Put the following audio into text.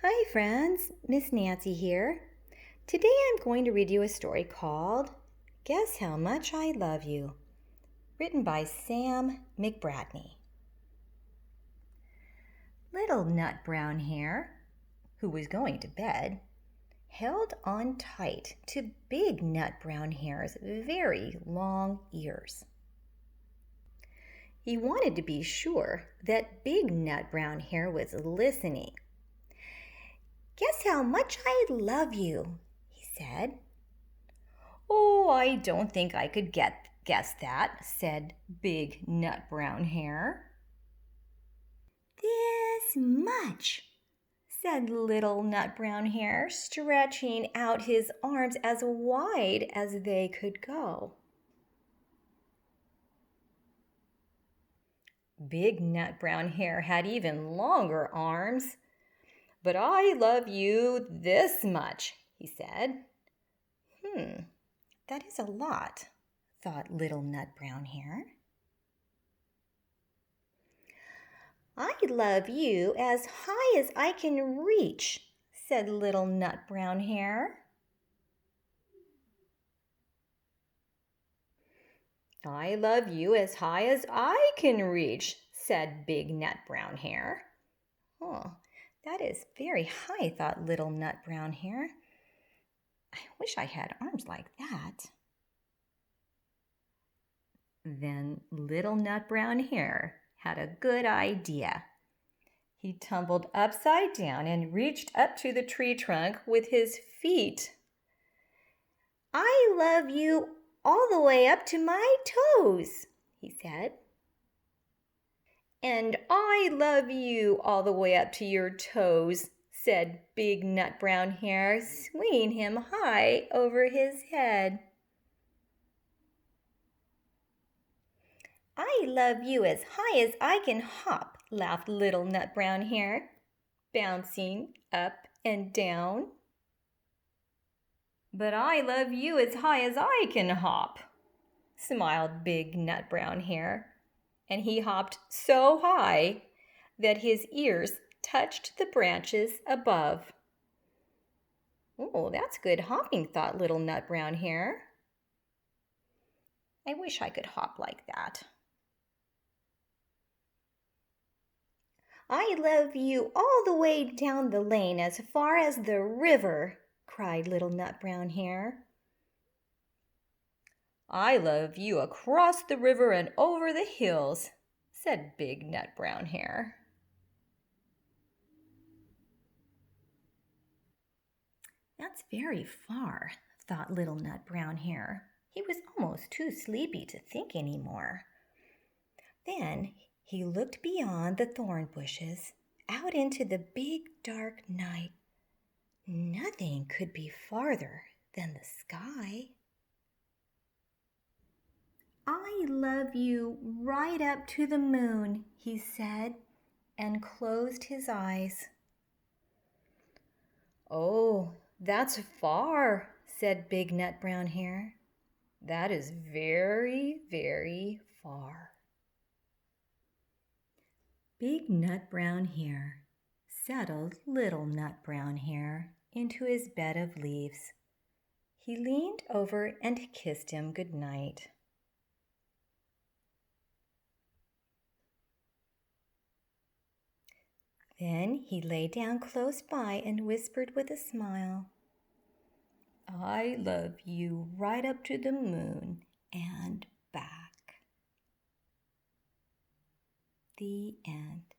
Hi friends, Miss Nancy here. Today I'm going to read you a story called Guess How Much I Love You, written by Sam McBratney. Little Nut Brown Hair, who was going to bed, held on tight to Big Nut Brown Hair's very long ears. He wanted to be sure that Big Nut Brown Hair was listening. Guess how much I love you, he said. Oh, I don't think I could guess that, said Big Nut Brown Hair. This much, said Little Nut Brown Hair, stretching out his arms as wide as they could go. Big Nut Brown Hair had even longer arms. But I love you this much, he said. That is a lot, thought Little Nut Brown Hair. I love you as high as I can reach, said Little Nut Brown Hair. I love you as high as I can reach, said Big Nut Brown Hair. Oh, that is very high, thought Little Nut Brown Hair. I wish I had arms like that. Then Little Nut Brown Hair had a good idea. He tumbled upside down and reached up to the tree trunk with his feet. I love you all the way up to my toes, he said. And I love you all the way up to your toes, said Big Nut Brown Hair, swinging him high over his head. I love you as high as I can hop, laughed Little Nut Brown Hair, bouncing up and down. But I love you as high as I can hop, smiled Big Nut Brown Hair, and he hopped so high that his ears touched the branches above. Oh, that's good hopping, thought Little Nut Brown Hair. I wish I could hop like that. I love you all the way down the lane as far as the river, cried Little Nut Brown Hair. I love you across the river and over the hills, said Big Nut Brown Hair. That's very far, thought Little Nut Brown Hair. He was almost too sleepy to think any more. Then he looked beyond the thorn bushes, out into the big dark night. Nothing could be farther than the sky. I love you right up to the moon, he said, and closed his eyes. Oh, that's far, said Big Nut Brown Hair. That is very, very far. Big Nut Brown Hair settled Little Nut Brown Hair into his bed of leaves. He leaned over and kissed him good night. Then he lay down close by and whispered with a smile, I love you right up to the moon and back. The end.